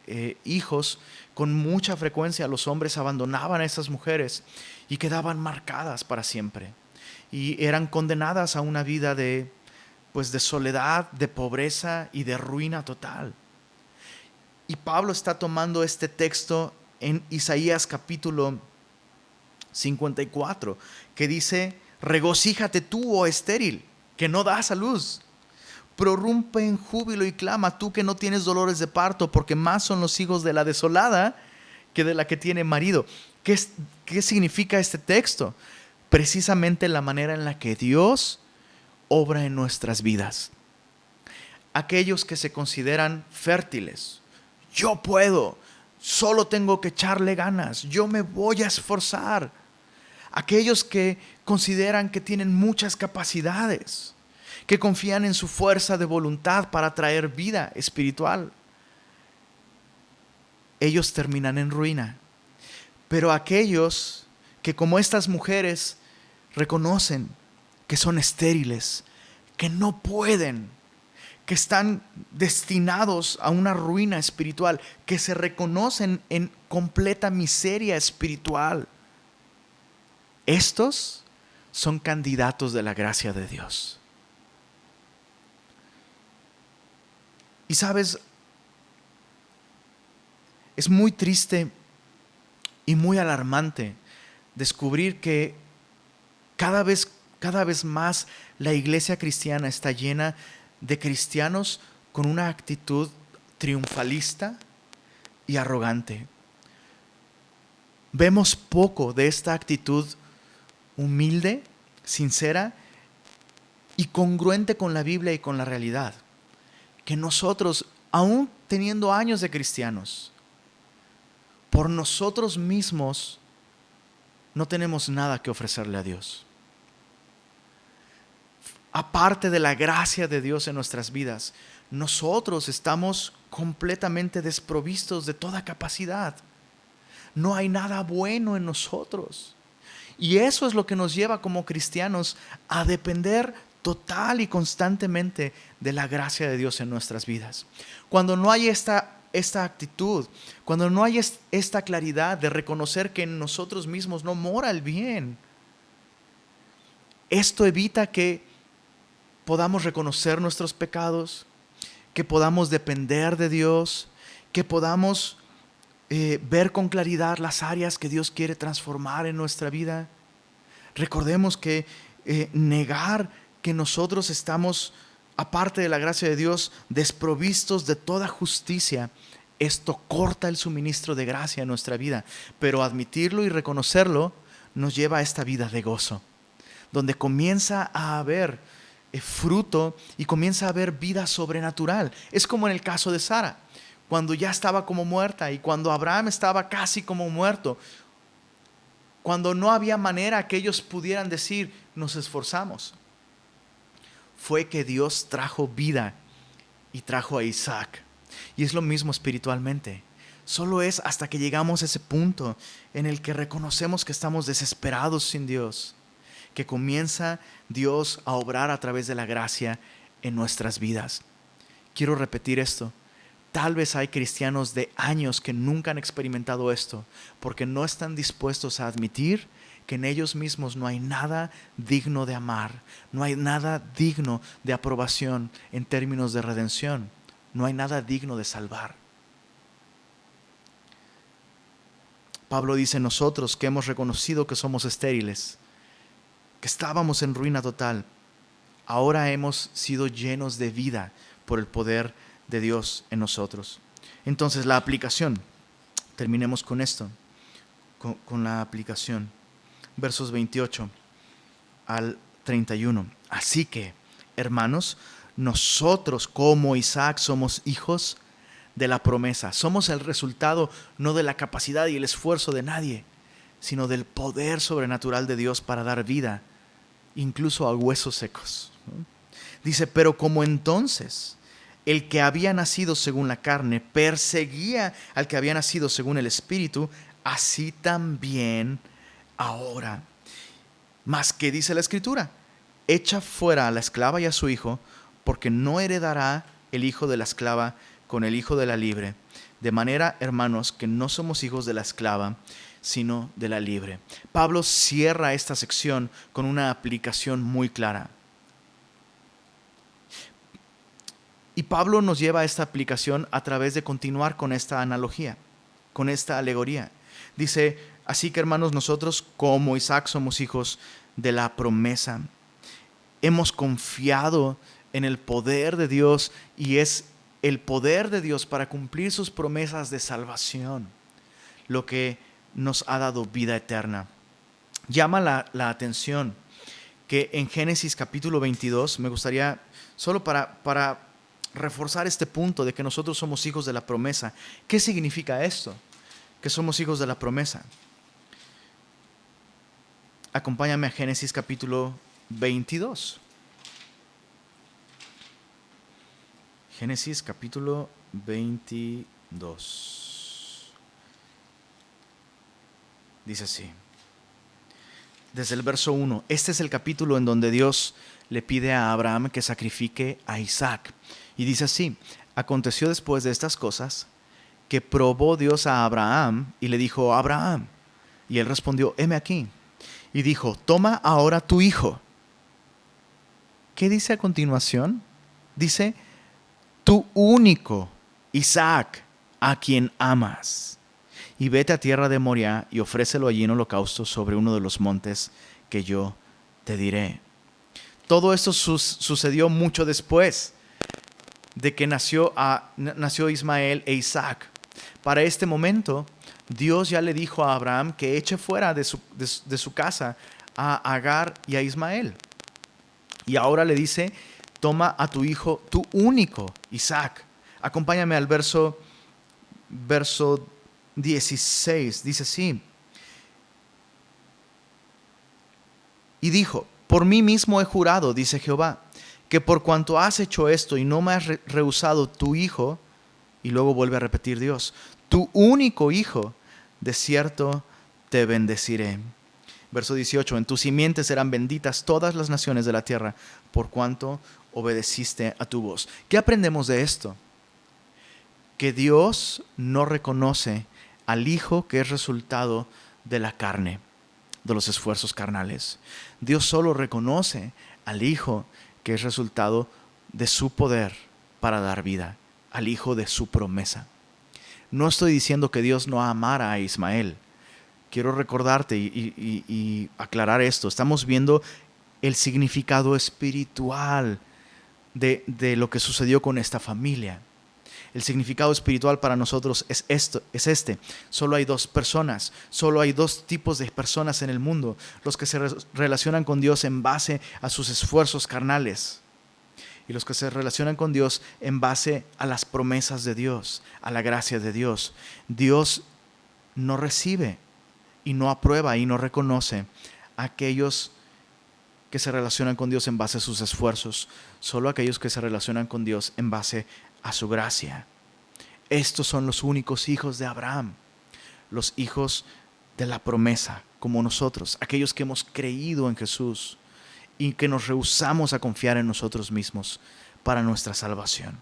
hijos, con mucha frecuencia los hombres abandonaban a esas mujeres y quedaban marcadas para siempre. Y eran condenadas a una vida de soledad, de pobreza y de ruina total. Y Pablo está tomando este texto en Isaías capítulo 54, que dice: regocíjate tú, oh estéril, que no das a luz. Prorrumpe en júbilo y clama, tú que no tienes dolores de parto, porque más son los hijos de la desolada que de la que tiene marido. ¿Qué significa este texto? Precisamente la manera en la que Dios obra en nuestras vidas. Aquellos que se consideran fértiles: yo puedo, solo tengo que echarle ganas, yo me voy a esforzar. Aquellos que consideran que tienen muchas capacidades, que confían en su fuerza de voluntad para traer vida espiritual, ellos terminan en ruina. Pero aquellos que, como estas mujeres, reconocen que son estériles, que no pueden, que están destinados a una ruina espiritual, que se reconocen en completa miseria espiritual, estos son candidatos de la gracia de Dios. Y sabes, es muy triste y muy alarmante descubrir que cada vez más la iglesia cristiana está llena de cristianos con una actitud triunfalista y arrogante. Vemos poco de esta actitud humilde, sincera y congruente con la Biblia y con la realidad. Que nosotros, aún teniendo años de cristianos, por nosotros mismos no tenemos nada que ofrecerle a Dios. Aparte de la gracia de Dios en nuestras vidas, nosotros estamos completamente desprovistos de toda capacidad. No hay nada bueno en nosotros. Y eso es lo que nos lleva como cristianos a depender total y constantemente de la gracia de Dios en nuestras vidas. Cuando no hay esta actitud, cuando no hay esta claridad de reconocer que en nosotros mismos no mora el bien, Esto evita que podamos reconocer nuestros pecados, que podamos depender de Dios, que podamos ver con claridad las áreas que Dios quiere transformar en nuestra vida. Recordemos que negar que nosotros estamos, aparte de la gracia de Dios, desprovistos de toda justicia, esto corta el suministro de gracia en nuestra vida. Pero admitirlo y reconocerlo nos lleva a esta vida de gozo, donde comienza a haber fruto y comienza a haber vida sobrenatural. Es como en el caso de Sara, cuando ya estaba como muerta y cuando Abraham estaba casi como muerto, cuando no había manera que ellos pudieran decir, nos esforzamos. Fue que Dios trajo vida y trajo a Isaac. Y es lo mismo espiritualmente. Solo es hasta que llegamos a ese punto en el que reconocemos que estamos desesperados sin Dios, que comienza Dios a obrar a través de la gracia en nuestras vidas. Quiero repetir esto. Tal vez hay cristianos de años que nunca han experimentado esto, porque no están dispuestos a admitir que en ellos mismos no hay nada digno de amar, no hay nada digno de aprobación en términos de redención, no hay nada digno de salvar. Pablo dice, nosotros que hemos reconocido que somos estériles, que estábamos en ruina total, ahora hemos sido llenos de vida por el poder de Dios en nosotros. Entonces la aplicación, terminemos con esto, con la aplicación. Versos 28 al 31. Así que, hermanos, nosotros como Isaac somos hijos de la promesa. Somos el resultado no de la capacidad y el esfuerzo de nadie, sino del poder sobrenatural de Dios para dar vida, incluso a huesos secos. Dice, pero como entonces el que había nacido según la carne perseguía al que había nacido según el Espíritu, así también ahora. Mas, ¿qué dice la Escritura? Echa fuera a la esclava y a su hijo, porque no heredará el hijo de la esclava con el hijo de la libre. De manera, hermanos, que no somos hijos de la esclava, sino de la libre. Pablo cierra esta sección con una aplicación muy clara. Y Pablo nos lleva a esta aplicación a través de continuar con esta analogía, con esta alegoría. Dice, así que hermanos, nosotros como Isaac somos hijos de la promesa. Hemos confiado en el poder de Dios y es el poder de Dios para cumplir sus promesas de salvación lo que nos ha dado vida eterna. Llama la atención que en Génesis capítulo 22, me gustaría solo para reforzar este punto de que nosotros somos hijos de la promesa. ¿Qué significa esto? Que somos hijos de la promesa. Acompáñame a Génesis capítulo 22. Génesis capítulo 22. Dice así. Desde el verso 1. Este es el capítulo en donde Dios le pide a Abraham que sacrifique a Isaac. Y dice así, aconteció después de estas cosas que probó Dios a Abraham y le dijo, Abraham. Y él respondió, heme aquí. Y dijo, toma ahora tu hijo. ¿Qué dice a continuación? Dice, tu único Isaac, a quien amas. Y vete a tierra de Moriah y ofrécelo allí en holocausto sobre uno de los montes que yo te diré. Todo esto sucedió mucho después de que nació Ismael e Isaac. Para este momento, Dios ya le dijo a Abraham que eche fuera de su casa a Agar y a Ismael. Y ahora le dice, toma a tu hijo, tu único Isaac. Acompáñame al verso 16. Dice así. Y dijo, por mí mismo he jurado, dice Jehová, que por cuanto has hecho esto y no me has rehusado tu hijo, y luego vuelve a repetir Dios, tu único hijo, de cierto te bendeciré. Verso 18, en tu simiente serán benditas todas las naciones de la tierra, por cuanto obedeciste a tu voz. ¿Qué aprendemos de esto? Que Dios no reconoce al hijo que es resultado de la carne. de los esfuerzos carnales. Dios solo reconoce al Hijo que es resultado de su poder para dar vida, al Hijo de su promesa. No estoy diciendo que Dios no amara a Ismael. Quiero recordarte y aclarar esto. Estamos viendo el significado espiritual de lo que sucedió con esta familia. El significado espiritual para nosotros es este. Solo hay dos personas, solo hay dos tipos de personas en el mundo: los que se relacionan con Dios en base a sus esfuerzos carnales, y los que se relacionan con Dios en base a las promesas de Dios, a la gracia de Dios. Dios no recibe y no aprueba y no reconoce a aquellos que se relacionan con Dios en base a sus esfuerzos, solo aquellos que se relacionan con Dios en base a su gracia. Estos son los únicos hijos de Abraham, los hijos de la promesa, como nosotros, aquellos que hemos creído en Jesús y que nos rehusamos a confiar en nosotros mismos para nuestra salvación.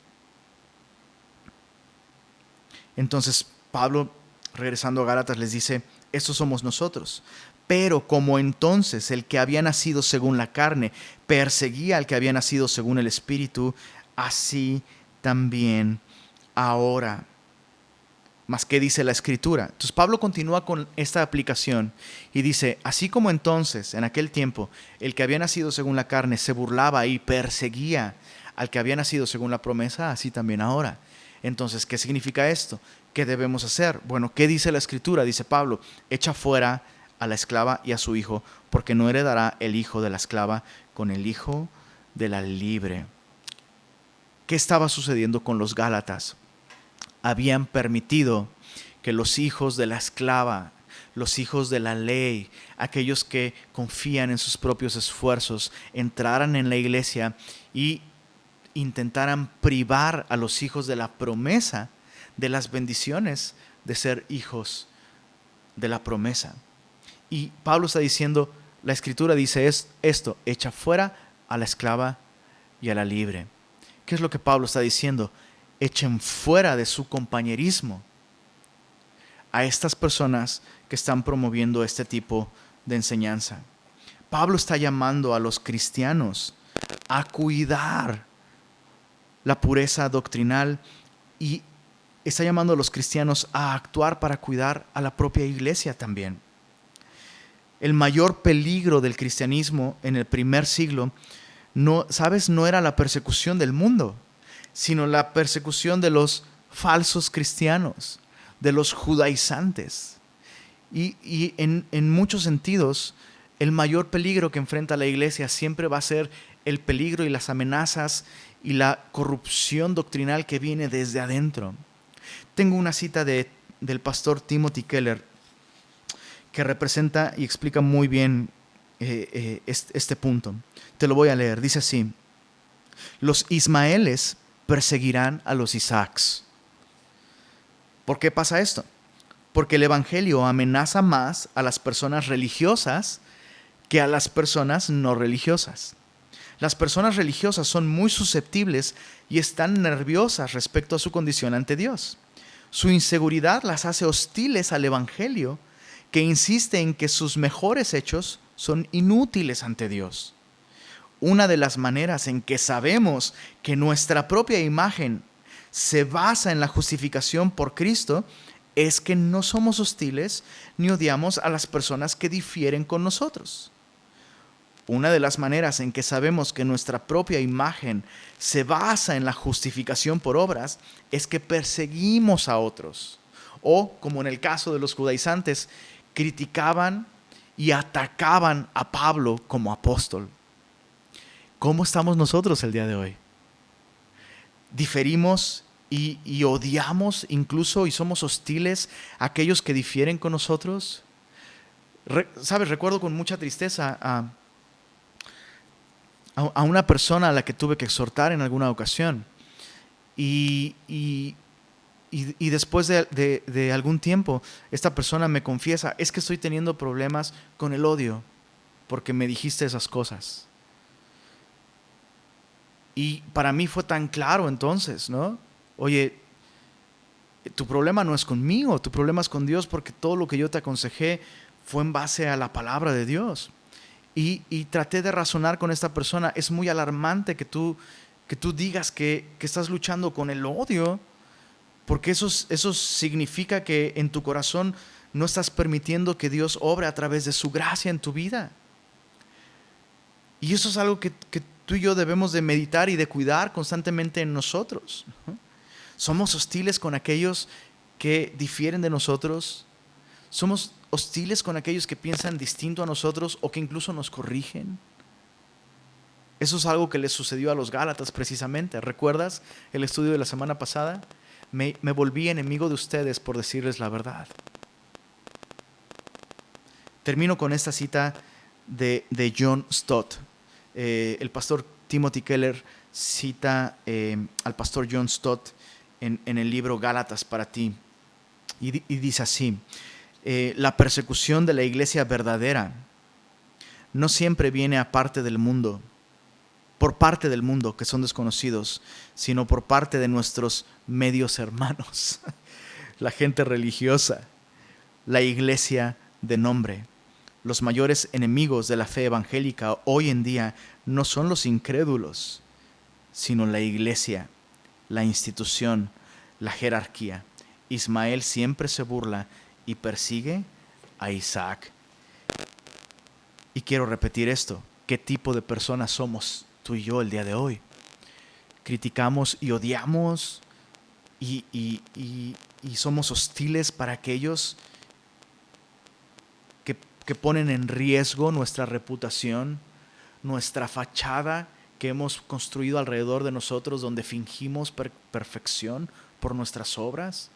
Entonces Pablo, regresando a Gálatas, les dice: estos somos nosotros. Pero como entonces el que había nacido según la carne perseguía al que había nacido según el Espíritu, así también ahora. Mas, ¿qué dice la Escritura? Entonces Pablo continúa con esta aplicación y dice: así como entonces, en aquel tiempo, el que había nacido según la carne se burlaba y perseguía al que había nacido según la promesa, así también ahora. Entonces, ¿qué significa esto? ¿Qué debemos hacer? Bueno, ¿qué dice la Escritura? Dice Pablo: echa fuera a la esclava y a su hijo, porque no heredará el hijo de la esclava con el hijo de la libre. ¿Qué estaba sucediendo con los Gálatas? Habían permitido que los hijos de la esclava, los hijos de la ley, aquellos que confían en sus propios esfuerzos, entraran en la iglesia y intentaran privar a los hijos de la promesa de las bendiciones de ser hijos de la promesa. Y Pablo está diciendo, la Escritura dice esto: echa fuera a la esclava y a la libre. ¿Qué es lo que Pablo está diciendo? Echen fuera de su compañerismo a estas personas que están promoviendo este tipo de enseñanza. Pablo está llamando a los cristianos a cuidar la pureza doctrinal y está llamando a los cristianos a actuar para cuidar a la propia iglesia también. El mayor peligro del cristianismo en el primer siglo, no era la persecución del mundo, sino la persecución de los falsos cristianos, de los judaizantes. Y en muchos sentidos, el mayor peligro que enfrenta la iglesia siempre va a ser el peligro y las amenazas y la corrupción doctrinal que viene desde adentro. Tengo una cita del pastor Timothy Keller que representa y explica muy bien este punto. Te lo voy a leer. Dice así: los Ismaeles perseguirán a los Isaacs. ¿Por qué pasa esto? Porque el evangelio amenaza más a las personas religiosas que a las personas no religiosas. Las personas religiosas son muy susceptibles y están nerviosas respecto a su condición ante Dios. Su inseguridad las hace hostiles al evangelio, que insiste en que sus mejores hechos son inútiles ante Dios. Una de las maneras en que sabemos que nuestra propia imagen se basa en la justificación por Cristo es que no somos hostiles ni odiamos a las personas que difieren con nosotros. Una de las maneras en que sabemos que nuestra propia imagen se basa en la justificación por obras es que perseguimos a otros. O, como en el caso de los judaizantes, criticaban y atacaban a Pablo como apóstol. ¿Cómo estamos nosotros el día de hoy? ¿Diferimos y odiamos incluso y somos hostiles a aquellos que difieren con nosotros? ¿Sabes? Recuerdo con mucha tristeza a una persona a la que tuve que exhortar en alguna ocasión. Y después de algún tiempo, esta persona me confiesa: es que estoy teniendo problemas con el odio porque me dijiste esas cosas. Y para mí fue tan claro entonces, ¿no? Oye, tu problema no es conmigo, tu problema es con Dios, porque todo lo que yo te aconsejé fue en base a la palabra de Dios. Y traté de razonar con esta persona. Es muy alarmante que tú digas que estás luchando con el odio, porque eso significa que en tu corazón no estás permitiendo que Dios obre a través de su gracia en tu vida. Y eso es algo que tú y yo debemos de meditar y de cuidar constantemente en nosotros. Somos hostiles con aquellos que difieren de nosotros. Somos hostiles con aquellos que piensan distinto a nosotros o que incluso nos corrigen. Eso es algo que les sucedió a los Gálatas precisamente. ¿Recuerdas el estudio de la semana pasada? Me volví enemigo de ustedes por decirles la verdad. Termino con esta cita de John Stott. El pastor Timothy Keller cita al pastor John Stott en el libro Gálatas para ti. Y dice así: la persecución de la iglesia verdadera no siempre viene por parte del mundo, que son desconocidos, sino por parte de nuestros medios hermanos, la gente religiosa, la iglesia de nombre. Los mayores enemigos de la fe evangélica hoy en día no son los incrédulos, sino la iglesia, la institución, la jerarquía. Ismael siempre se burla y persigue a Isaac. Y quiero repetir esto: ¿qué tipo de personas somos tú y yo el día de hoy? Criticamos y odiamos y somos hostiles para aquellos que ponen en riesgo nuestra reputación, nuestra fachada que hemos construido alrededor de nosotros, donde fingimos perfección por nuestras obras.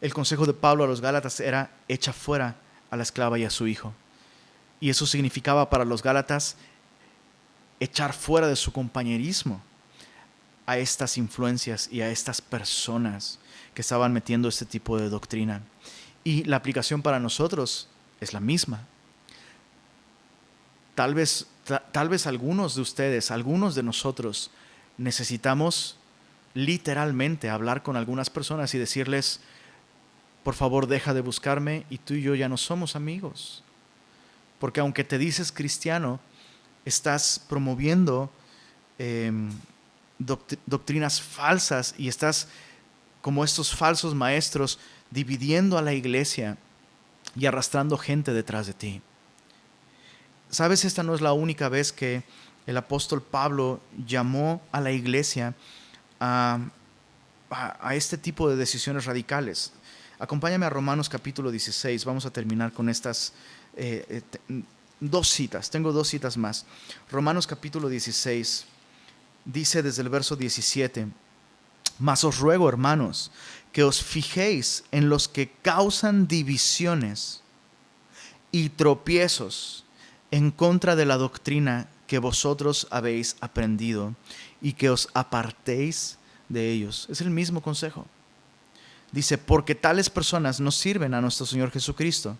El consejo de Pablo a los Gálatas era: echa fuera a la esclava y a su hijo. Y eso significaba para los Gálatas echar fuera de su compañerismo a estas influencias y a estas personas que estaban metiendo este tipo de doctrina. Y la aplicación para nosotros es la misma. Tal vez algunos de ustedes, algunos de nosotros, necesitamos literalmente hablar con algunas personas y decirles: por favor, deja de buscarme, y tú y yo ya no somos amigos. Porque aunque te dices cristiano, estás promoviendo doctrinas falsas y estás, como estos falsos maestros, dividiendo a la iglesia y arrastrando gente detrás de ti. ¿Sabes? Esta no es la única vez que el apóstol Pablo llamó a la iglesia a este tipo de decisiones radicales. Acompáñame a Romanos capítulo 16. Vamos a terminar con estas dos citas. Tengo dos citas más. Romanos capítulo 16 dice desde el verso 17: mas os ruego, hermanos, que os fijéis en los que causan divisiones y tropiezos en contra de la doctrina que vosotros habéis aprendido, y que os apartéis de ellos. Es el mismo consejo. Dice: porque tales personas no sirven a nuestro Señor Jesucristo,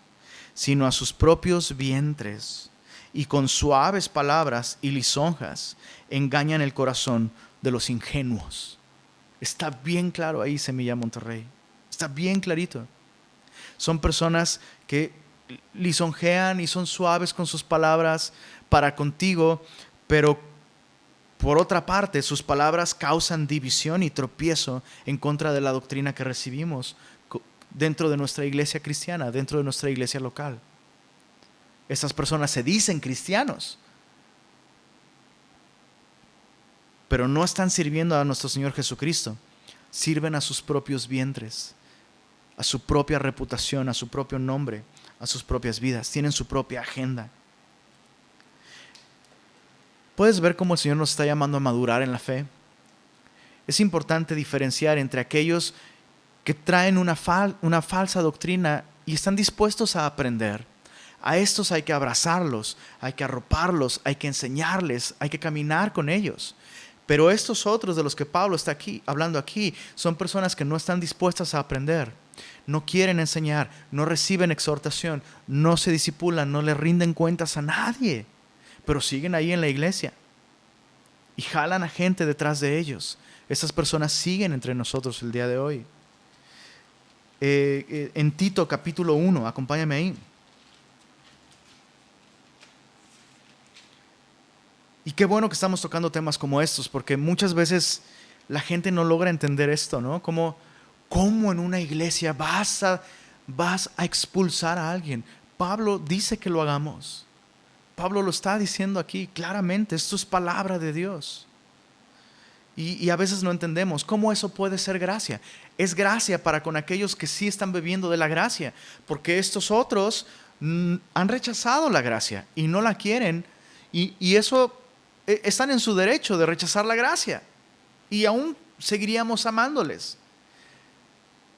sino a sus propios vientres, y con suaves palabras y lisonjas engañan el corazón de los ingenuos. Está bien claro ahí, Semilla Monterrey. Está bien clarito. Son personas que lisonjean y son suaves con sus palabras para contigo, pero por otra parte sus palabras causan división y tropiezo en contra de la doctrina que recibimos dentro de nuestra iglesia cristiana, dentro de nuestra iglesia local. Estas personas se dicen cristianos, pero no están sirviendo a nuestro Señor Jesucristo. Sirven a sus propios vientres, a su propia reputación, a su propio nombre, a sus propias vidas. Tienen su propia agenda. ¿Puedes ver cómo el Señor nos está llamando a madurar en la fe? Es importante diferenciar entre aquellos que traen una falsa doctrina y están dispuestos a aprender. A estos hay que abrazarlos, hay que arroparlos, hay que enseñarles, hay que caminar con ellos. Pero estos otros de los que Pablo está hablando aquí son personas que no están dispuestas a aprender, no quieren enseñar, no reciben exhortación, no se discipulan, no le rinden cuentas a nadie, pero siguen ahí en la iglesia y jalan a gente detrás de ellos. Estas personas siguen entre nosotros el día de hoy. en Tito capítulo 1, acompáñame ahí. Y qué bueno que estamos tocando temas como estos, porque muchas veces la gente no logra entender esto, ¿no? ¿Cómo en una iglesia vas a expulsar a alguien? Pablo dice que lo hagamos. Pablo lo está diciendo aquí claramente, esto es palabra de Dios. Y a veces no entendemos cómo eso puede ser gracia. Es gracia para con aquellos que sí están bebiendo de la gracia, porque estos otros han rechazado la gracia y no la quieren, y eso están en su derecho de rechazar la gracia, y aún seguiríamos amándoles.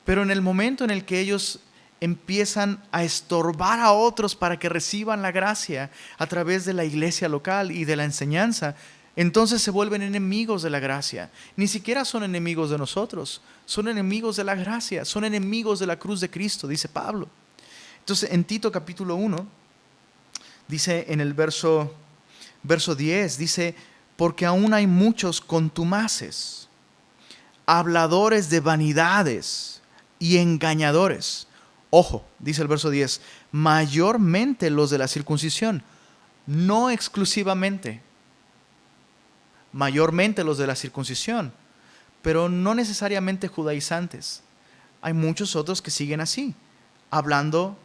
Pero en el momento en el que ellos empiezan a estorbar a otros para que reciban la gracia a través de la iglesia local y de la enseñanza, entonces se vuelven enemigos de la gracia. Ni siquiera son enemigos de nosotros, son enemigos de la gracia, son enemigos de la cruz de Cristo, dice Pablo. Entonces en Tito capítulo 1, dice en el verso 10, dice: porque aún hay muchos contumaces, habladores de vanidades y engañadores. Ojo, dice el verso 10, mayormente los de la circuncisión, no exclusivamente, mayormente los de la circuncisión, pero no necesariamente judaizantes. Hay muchos otros que siguen así, hablando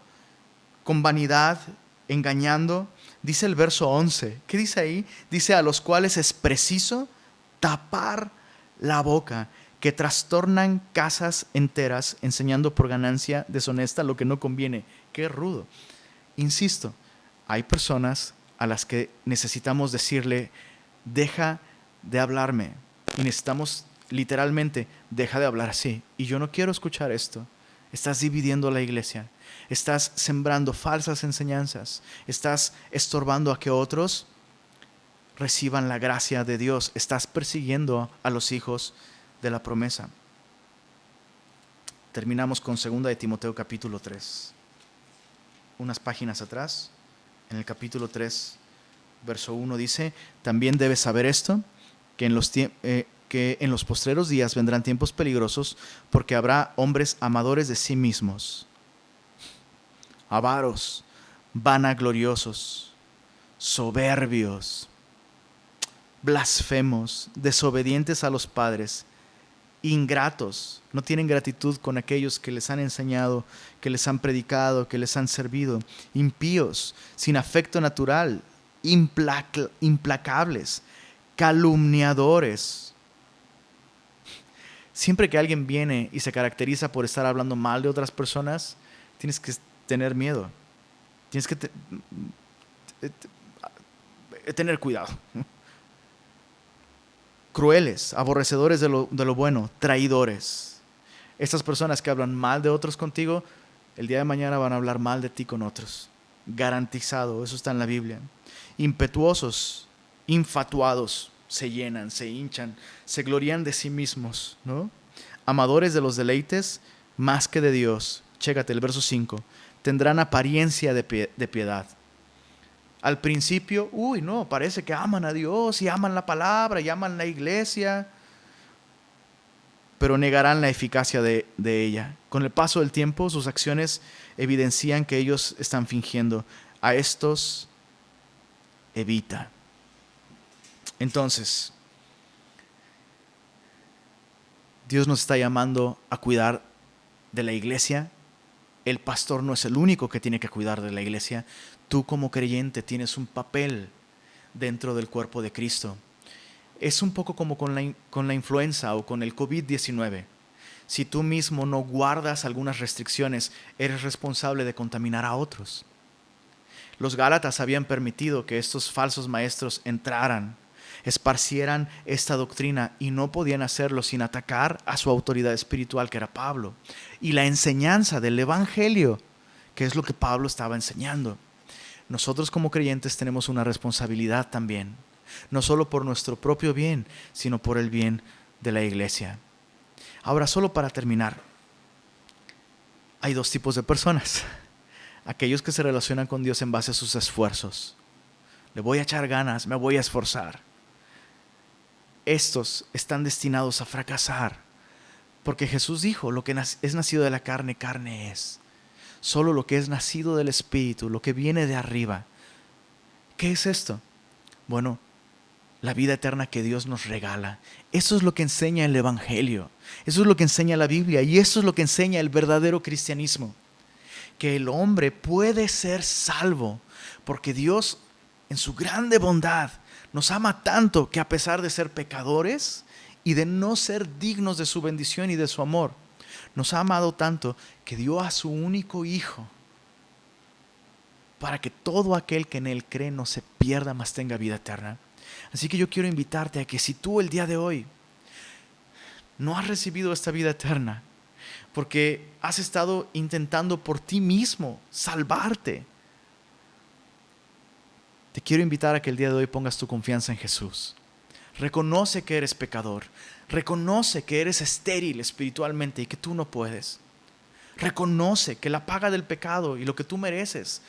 con vanidad, engañando. Dice el verso 11, ¿qué dice ahí? Dice: a los cuales es preciso tapar la boca, que trastornan casas enteras, enseñando por ganancia deshonesta lo que no conviene. Qué rudo. Insisto, hay personas a las que necesitamos decirle: deja de hablarme. Y necesitamos literalmente: deja de hablar así. Y yo no quiero escuchar esto. Estás dividiendo la iglesia. Estás sembrando falsas enseñanzas. Estás estorbando a que otros reciban la gracia de Dios. Estás persiguiendo a los hijos de la promesa. Terminamos con 2 de Timoteo capítulo 3. Unas páginas atrás, en el capítulo 3, verso 1 dice: también debes saber esto, que en los postreros días vendrán tiempos peligrosos, porque habrá hombres amadores de sí mismos, avaros, vanagloriosos, soberbios, blasfemos, desobedientes a los padres, ingratos, no tienen gratitud con aquellos que les han enseñado, que les han predicado, que les han servido, impíos, sin afecto natural, implacables, calumniadores. Siempre que alguien viene y se caracteriza por estar hablando mal de otras personas, tienes que tener miedo. Tienes que tener cuidado. Crueles, aborrecedores de lo bueno, traidores. Estas personas que hablan mal de otros contigo, el día de mañana van a hablar mal de ti con otros. Garantizado, eso está en la Biblia. Impetuosos, infatuados, se llenan, se hinchan, se glorían de sí mismos, ¿no? Amadores de los deleites más que de Dios. Chécate el verso 5. Tendrán apariencia de piedad. Al principio, parece que aman a Dios y aman la palabra y aman la iglesia, pero negarán la eficacia de ella. Con el paso del tiempo, sus acciones evidencian que ellos están fingiendo. A estos evita. Entonces, Dios nos está llamando a cuidar de la iglesia. El pastor no es el único que tiene que cuidar de la iglesia. Tú como creyente tienes un papel dentro del cuerpo de Cristo. Es un poco como con la influenza o con el COVID-19. Si tú mismo no guardas algunas restricciones, eres responsable de contaminar a otros. Los Gálatas habían permitido que estos falsos maestros entraran, esparcieran esta doctrina, y no podían hacerlo sin atacar a su autoridad espiritual, que era Pablo, y la enseñanza del evangelio, que es lo que Pablo estaba enseñando. Nosotros como creyentes tenemos una responsabilidad también, no solo por nuestro propio bien, sino por el bien de la iglesia. Ahora, solo para terminar, hay dos tipos de personas: aquellos que se relacionan con Dios en base a sus esfuerzos. Le voy a echar ganas, me voy a esforzar. Estos están destinados a fracasar, Porque Jesús dijo, lo que es nacido de la carne, carne es. Solo lo que es nacido del Espíritu, lo que viene de arriba. ¿Qué es esto? Bueno, la vida eterna que Dios nos regala. Eso es lo que enseña el Evangelio. Eso es lo que enseña la Biblia y eso es lo que enseña el verdadero cristianismo. Que el hombre puede ser salvo porque Dios, en su grande bondad, nos ama tanto que a pesar de ser pecadores y de no ser dignos de su bendición y de su amor, nos ha amado tanto que dio a su único Hijo para que todo aquel que en Él cree no se pierda, mas tenga vida eterna. Así que yo quiero invitarte a que si tú el día de hoy no has recibido esta vida eterna, porque has estado intentando por ti mismo salvarte, te quiero invitar a que el día de hoy pongas tu confianza en Jesús. Reconoce que eres pecador. Reconoce que eres estéril espiritualmente y que tú no puedes. Reconoce que la paga del pecado y lo que tú mereces,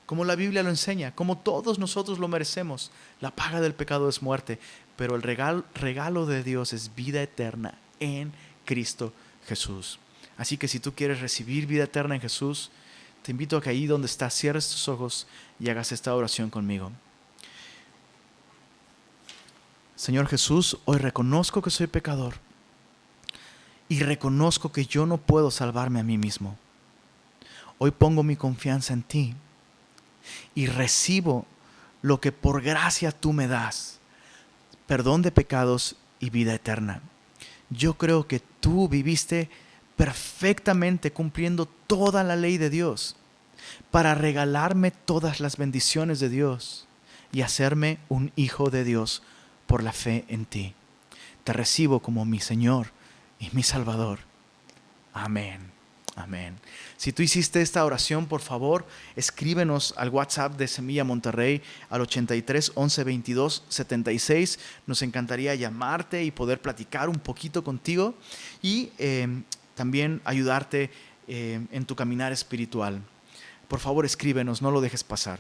como la Biblia lo enseña, como todos nosotros lo merecemos, la paga del pecado es muerte, pero el regalo de Dios es vida eterna en Cristo Jesús. Así que si tú quieres recibir vida eterna en Jesús, te invito a que ahí donde estás cierres tus ojos y hagas esta oración conmigo. Señor Jesús, hoy reconozco que soy pecador y reconozco que yo no puedo salvarme a mí mismo. Hoy pongo mi confianza en ti y recibo lo que por gracia tú me das, perdón de pecados y vida eterna. Yo creo que tú viviste perfectamente cumpliendo toda la ley de Dios para regalarme todas las bendiciones de Dios y hacerme un hijo de Dios por la fe en ti. Te recibo como mi Señor y mi Salvador. Amén. Amén. Si tú hiciste esta oración, por favor, escríbenos al WhatsApp de Semilla Monterrey al 83 11 22 76. Nos encantaría llamarte y poder platicar un poquito contigo y también ayudarte en tu caminar espiritual. Por favor, escríbenos, no lo dejes pasar.